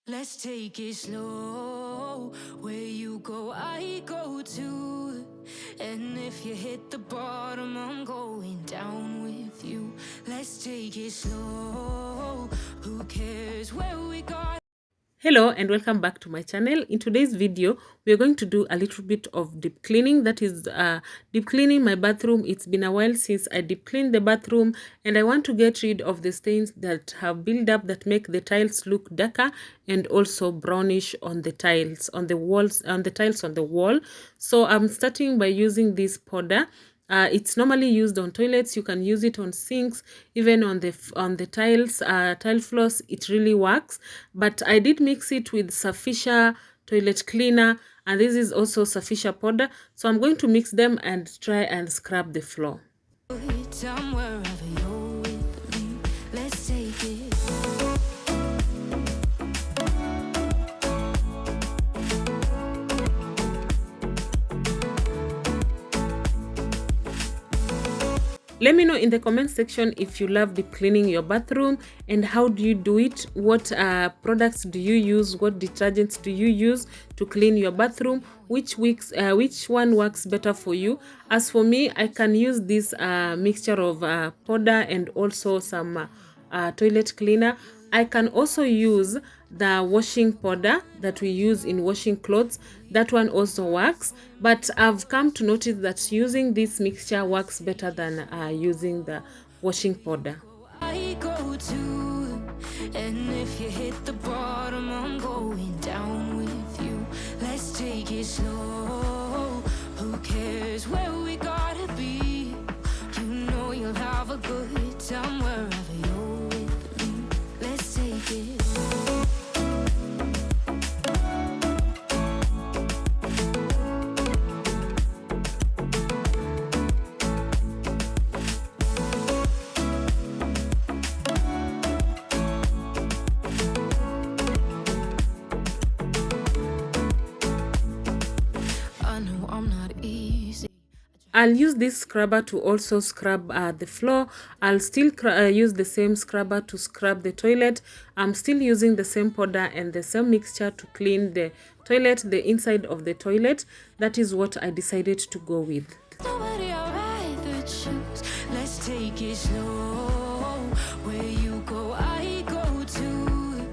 Let's take it slow. Where you go, I go too. And if you hit the bottom, I'm going down with you. Let's take it slow. Who cares where we got? Hello and welcome back to my channel. In today's video, we are going to do a little bit of deep cleaning. That is deep cleaning my bathroom. It's been a while since I deep cleaned the bathroom and I want to get rid of the stains that have built up that make the tiles look darker and also brownish on the tiles, on the walls, on the tiles on the wall. So I'm starting by using this powder. It's normally used on toilets. You can use it on sinks, even on the tiles, tile floors. It really works. But I did mix it with Sufficient toilet cleaner, and this is also Sufficient powder. So I'm going to mix them and try and scrub the floor. Time wherever you're with me. Let's take it. Let me know in the comment section if you love deep cleaning your bathroom and how do you do it. What products do you use? What detergents do you use to clean your bathroom? Which one works better for you? As for me, I can use this mixture of powder and also some toilet cleaner. I can also use the washing powder that we use in washing clothes. That one also works, but I've come to notice that using this mixture works better than using the washing powder. I go to, and if you hit the bottom, I'm going down with you. Let's take it slow. Who cares where we gotta be? You know you'll have a good time wherever you're with me. Let's take it. I know I'm not easy. I'll use this scrubber to also scrub the floor. I'll still use the same scrubber to scrub the toilet. I'm still using the same powder and the same mixture to clean the toilet, the inside of the toilet. That is what I decided to go with. Nobody I'd rather choose. Let's take it slow. Where you go, I go too.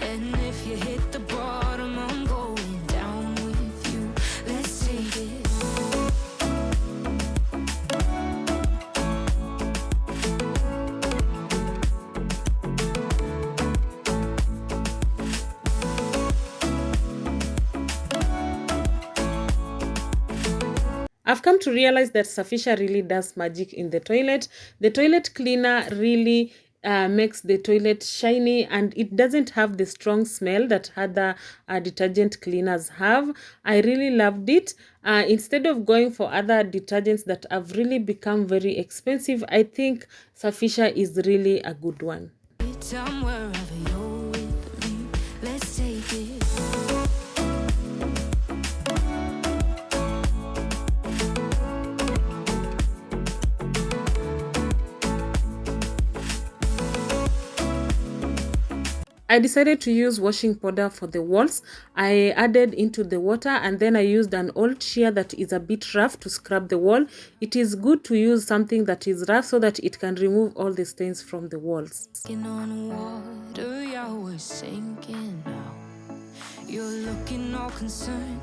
And if you hit the bottom, I'm going down with you. Let's take it. I've come to realize that Sufficient really does magic in the toilet. The toilet cleaner really makes the toilet shiny and it doesn't have the strong smell that other detergent cleaners have. I really loved it. Instead of going for other detergents that have really become very expensive, I think Sufficient is really a good one. Time wherever you're with me. Let's take it. I decided to use washing powder for the walls. I added into the water and then I used an old shear that is a bit rough to scrub the wall. It is good to use something that is rough so that it can remove all the stains from the walls. On water, yeah, we're sinking now. You're looking all concerned,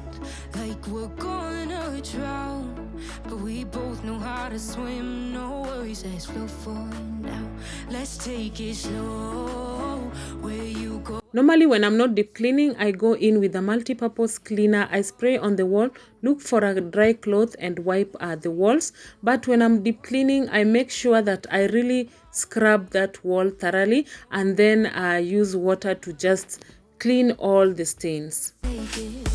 like we're gonna drown. But we both know how to swim, no worries, let's flow for now. Let's take it slow, where you go. Normally when I'm not deep cleaning, I go in with a multi-purpose cleaner. I spray on the wall, look for a dry cloth and wipe the walls. But when I'm deep cleaning, I make sure that I really scrub that wall thoroughly and then use water to just clean all the stains. Take it.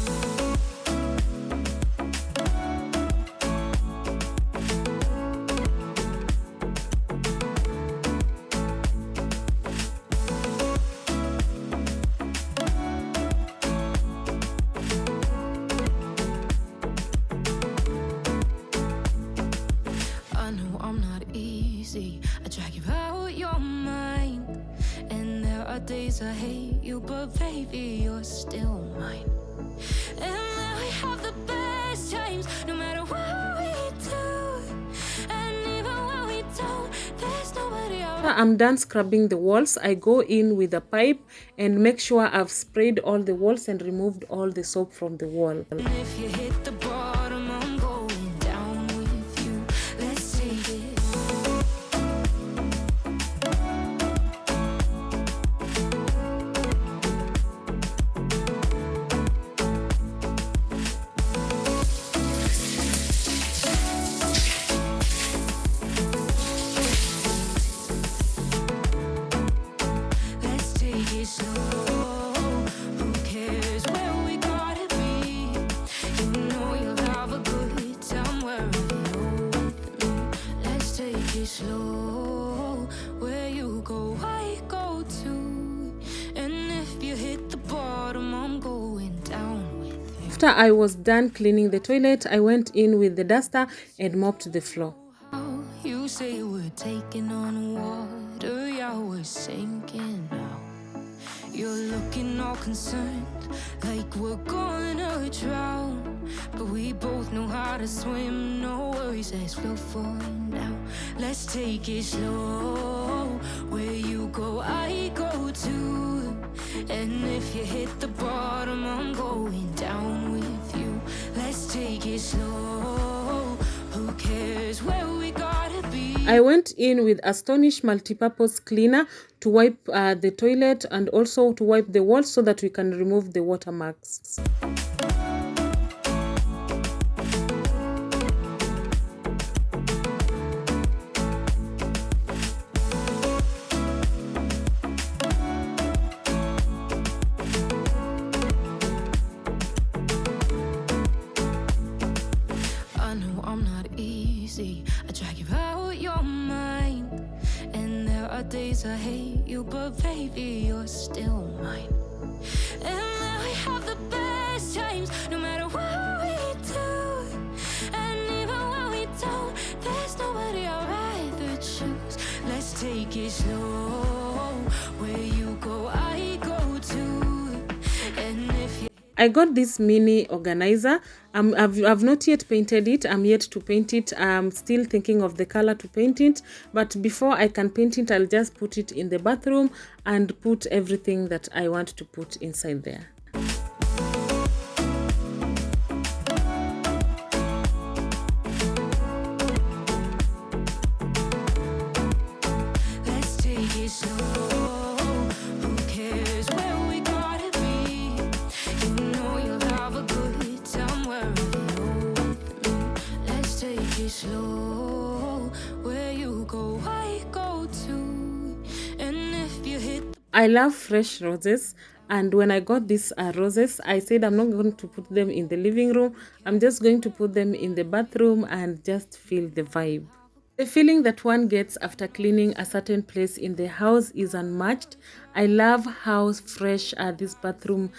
I know I'm not easy. I drag you out your mind, and there are days days I hate you, but baby, you're still mine. And now we have the best times, no matter what we do. And even when we don't, there's nobody around. After I'm done scrubbing the walls, I go in with a pipe and make sure I've sprayed all the walls and removed all the soap from the wall. And if you hit the bottom, I'm going down with you. Let's take it. Let's take it slow. Who cares where we gotta be? You know you'll have a good time wherever you're with me. Let's take it slow. Where you go, I go too. And if you hit the bottom, I'm going down with you. After I was done cleaning the toilet, I went in with the duster and mopped the floor. How you say we're taking on water, yeah, we're sinking now. You're looking all concerned, like we're gonna drown. But we both know how to swim, no worries, let's flow for now. Let's take it slow. Where you go, I go too. And if you hit the bottom, I'm going down with you. Let's take it slow. Who cares where we gotta be? I went in with Astonish multi-purpose cleaner to wipe the toilet and also to wipe the walls so that we can remove the watermarks. I know I'm not easy. I drag you out your mind. And there are days I hate you, but baby, you're still mine. And now we have the best times, no matter what we do. And even when we don't, there's nobody I'd rather choose. Let's take it slow. Where you go, I go too. And if you I got this mini organizer. I've not yet painted it. I'm yet to paint it. I'm still thinking of the color to paint it. But before I can paint it, I'll just put it in the bathroom and put everything that I want to put inside there. let's take it slow. Who cares where we gotta be? You know you'll have a good time wherever you're with me. Let's take it slow. Where you go, I go too. And if you hit I love fresh roses, and when I got these roses, I said I'm not going to put them in the living room. I'm just going to put them in the bathroom and just feel the vibe. The feeling that one gets after cleaning a certain place in the house is unmatched. I love how fresh this bathroom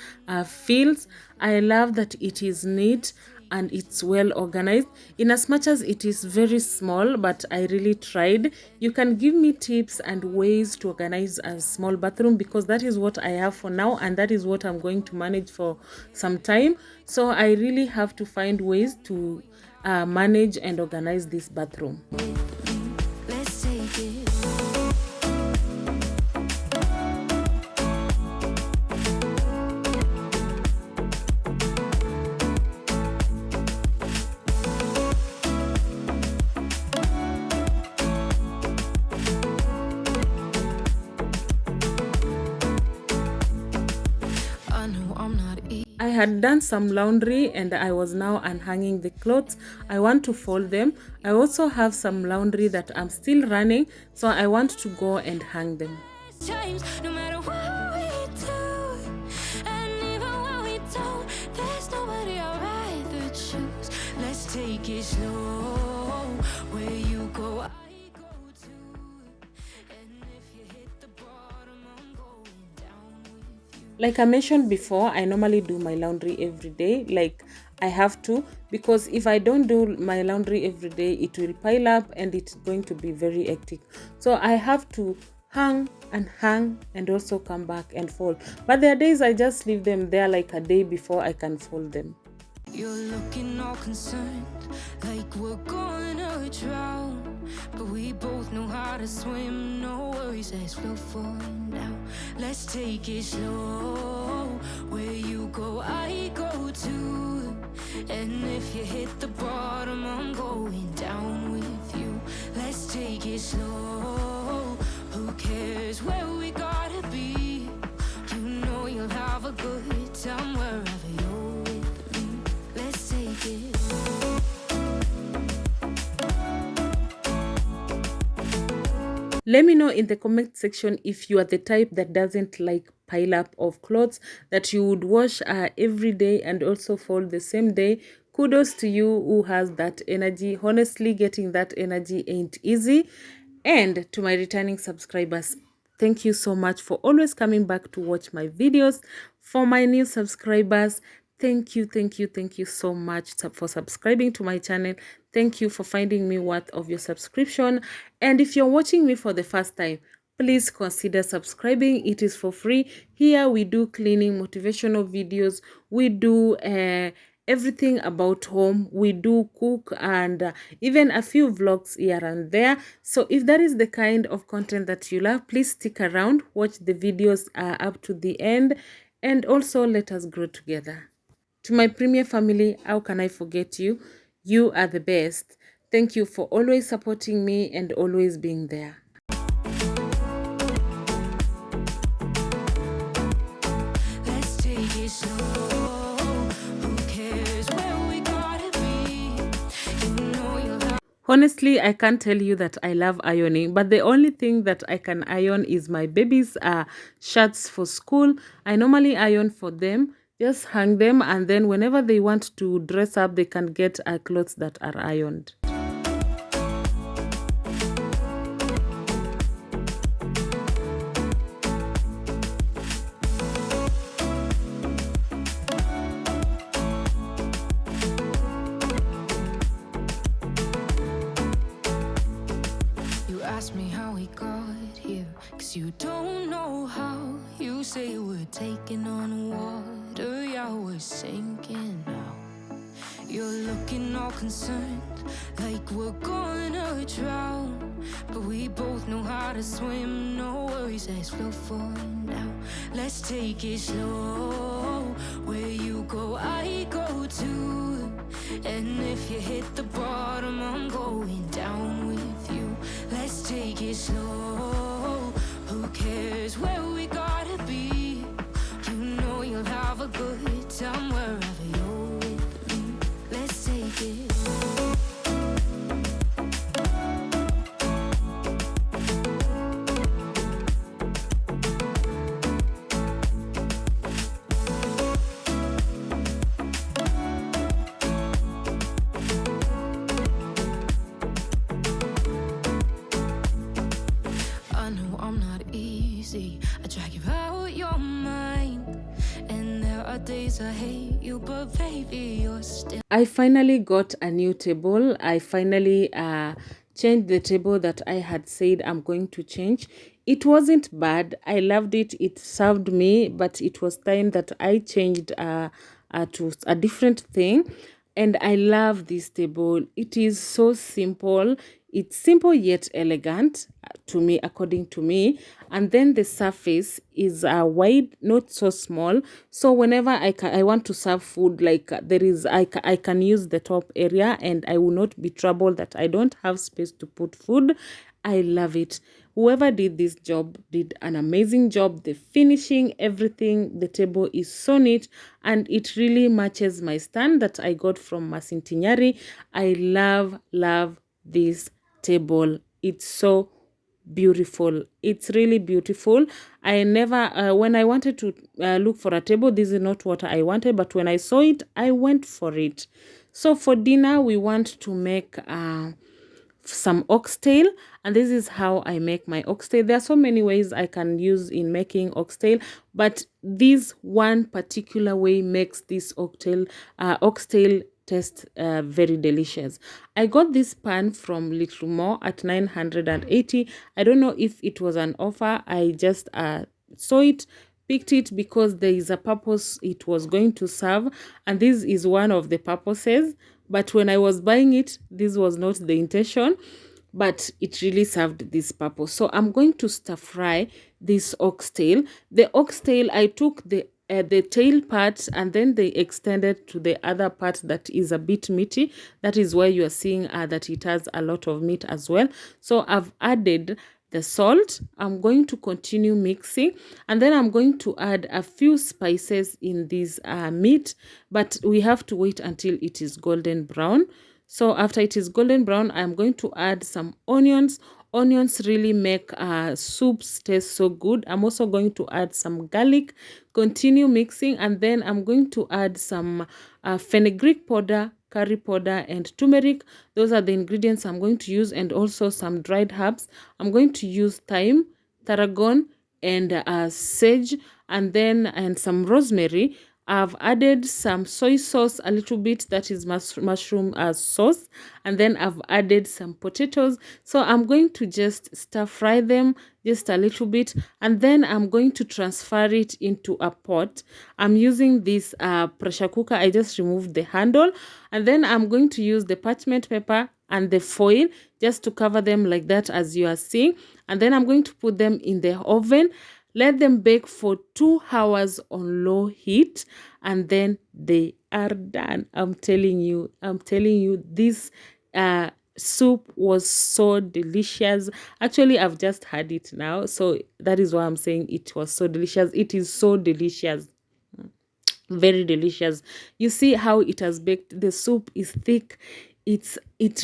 feels. I love that it is neat and it's well organized. In as much as it is very small, but I really tried. You can give me tips and ways to organize a small bathroom, because that is what I have for now and that is what I'm going to manage for some time. So I really have to find ways to manage and organize this bathroom. let's take it. I know I'm not easy. I had done some laundry and I was now unhanging the clothes. I want to fold them. I also have some laundry that I'm still running, so I want to go and hang them. Times, no matter what we do. And even when we don't, there's nobody I'd rather choose. Let's take it slow. Where you go, I go too. And if you hit the bottom, I'm going down with you. Like I mentioned before, I normally do my laundry every day. Like I have to, because if I don't do my laundry every day, it will pile up and it's going to be very hectic. So I have to hang and also come back and fold. But there are days I just leave them there like a day before I can fold them. You're looking all concerned, like we're gonna drown. But we both know how to swim, no worries as we'll fall now. Let's take it slow, where you go, I go too. And if you hit the bottom, I'm going down with you. Let's take it slow, who cares where we gotta be? You know you'll have a good time wherever you're with me. Let's take it. Let me know in the comment section if you are the type that doesn't like pile up of clothes, that you would wash every day and also fold the same day. Kudos to you who has that energy. Honestly, getting that energy ain't easy. And to my returning subscribers, thank you so much for always coming back to watch my videos. For my new subscribers, thank you so much for subscribing to my channel. Thank you for finding me worth of your subscription. And if you're watching me for the first time, please consider subscribing. It is for free. Here we do cleaning, motivational videos. We do everything about home. We do cook and even a few vlogs here and there. So if that is the kind of content that you love, please stick around, watch the videos up to the end, and also let us grow together. To my Premier family, how can I forget you? You are the best. Thank you for always supporting me and always being there. Let's take it slow. Who cares where we gotta be? You know you'll have. Honestly, I can't tell you that I love ironing, but the only thing that I can iron is my baby's shirts for school. I normally iron for them, just hang them, and then whenever they want to dress up, they can get clothes that are ironed. You ask me how we got here, 'cause you don't know how. You say we're taking on water, yeah, we're sinking now. You're looking all concerned, like we're gonna drown. But we both know how to swim, no worries as we'll fall now. Let's take it slow, where you go, I go too. And if you hit the bottom, I'm going down with you. Let's take it slow, who cares where we gotta be? You know you'll have a good time wherever you're with me. Let's take it. I know I'm not easy. I drag you out your mind. And there are days I hate you, but baby, you're still. I finally got a new table. I finally changed the table that I had said I'm going to change. It wasn't bad. I loved it. It served me, but it was time that I changed to a different thing. And I love this table. It is so simple. It's simple yet elegant to me, according to me. And then the surface is wide, not so small. So whenever I want to serve food, like I can use the top area and I will not be troubled that I don't have space to put food. I love it. Whoever did this job did an amazing job. The finishing, everything, the table is so neat and it really matches my stand that I got from Masintinyari. I love this table. It's so beautiful. It's really beautiful. I never when I wanted to look for a table, this is not what I wanted, but when I saw it, I went for it. So for dinner, we want to make some oxtail, and this is how I make my oxtail. There are so many ways I can use in making oxtail, but this one particular way makes this oxtail taste very delicious. I got this pan from Little More at 980. I don't know if it was an offer. I just saw it, picked it because there is a purpose it was going to serve, and this is one of the purposes. But when I was buying it, this was not the intention, but it really served this purpose. So I'm going to stir fry this oxtail. The oxtail, I took the tail part and then they extended to the other part that is a bit meaty. That is why you are seeing that it has a lot of meat as well. So I've added the salt. I'm going to continue mixing, and then I'm going to add a few spices in this meat, but we have to wait until it is golden brown. So after it is golden brown, I'm going to add some onions. Onions really make soups taste so good. I'm also going to add some garlic, continue mixing, and then I'm going to add some fenugreek powder, curry powder, and turmeric. Those are the ingredients I'm going to use, and also some dried herbs. I'm going to use thyme, tarragon, and sage, and some rosemary. I've added some soy sauce, a little bit, that is mushroom sauce, and then I've added some potatoes. So I'm going to just stir fry them just a little bit, and then I'm going to transfer it into a pot. I'm using this pressure cooker. I just removed the handle, and then I'm going to use the parchment paper and the foil just to cover them like that, as you are seeing, and then I'm going to put them in the oven. Let them bake for 2 hours on low heat, and then they are done. I'm telling you, this soup was so delicious. Actually, I've just had it now, so that is why I'm saying it was so delicious. It is so delicious. Very delicious. You see how it has baked. The soup is thick. It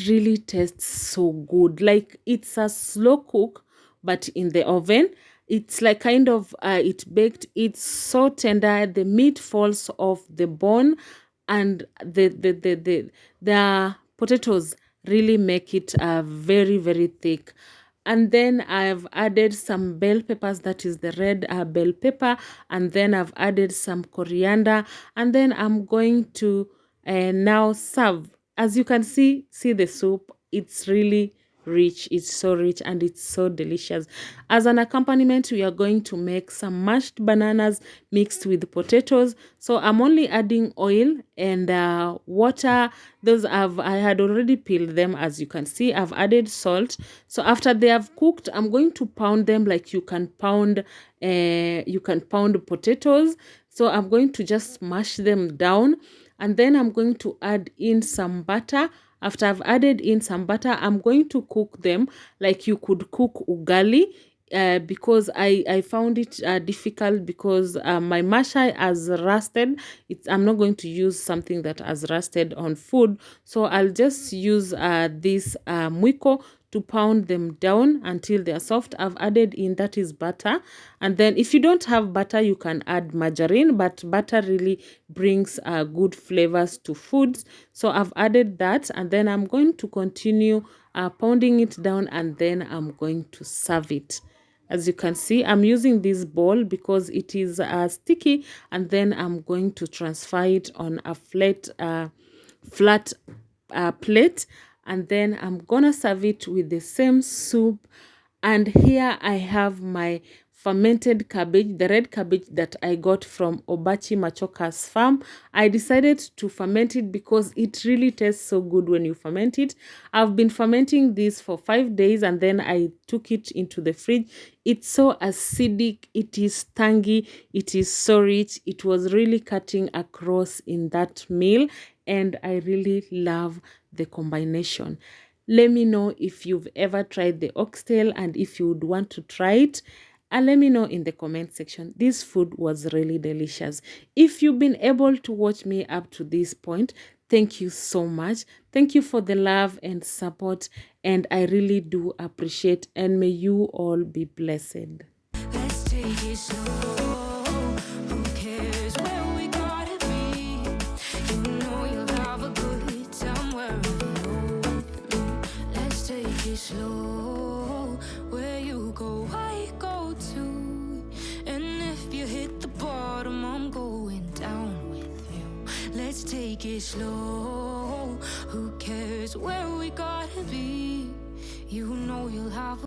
really tastes so good. Like, it's a slow cook, but in the oven. It's like kind of it baked. It's so tender. The meat falls off the bone, and the potatoes really make it very, very thick. And then I've added some bell peppers, that is the red bell pepper, and then I've added some coriander, and then I'm going to now serve. As you can see the soup, it's really rich. It's so rich and it's so delicious. As an accompaniment, we are going to make some mashed bananas mixed with potatoes. So I'm only adding oil and water. Those I had already peeled them, as you can see. I've added salt. So after they have cooked, I'm going to pound them like you can pound potatoes. So I'm going to just mash them down, and then I'm going to add in some butter. After I've added in some butter, I'm going to cook them like you could cook ugali, because I found it difficult because my masher has rusted. I'm not going to use something that has rusted on food. So I'll just use this mwiko to pound them down until they're soft. I've added in, that is butter. And then if you don't have butter, you can add margarine, but butter really brings good flavors to foods. So I've added that, and then I'm going to continue pounding it down, and then I'm going to serve it. As you can see, I'm using this bowl because it is sticky, and then I'm going to transfer it on a flat plate, and then I'm gonna serve it with the same soup. And here I have my fermented cabbage, the red cabbage that I got from Obachi Machoka's farm. I decided to ferment it because it really tastes so good when you ferment it. I've been fermenting this for 5 days, and then I took it into the fridge. It's so acidic, it is tangy, it is so rich. It was really cutting across in that meal, and I really love the combination. Let me know if you've ever tried the oxtail and if you would want to try it. And let me know in the comment section. This food was really delicious. If you've been able to watch me up to this point, thank you so much. Thank you for the love and support, and I really do appreciate, and may you all be blessed. Let's take it slow. Who cares where we gotta be? You know you'll have a good time wherever you're with me. Let's take it slow. Where you go, I go too. And if you hit the bottom, I'm going down with you. Let's take it slow. Who cares where we gotta be? You know you'll have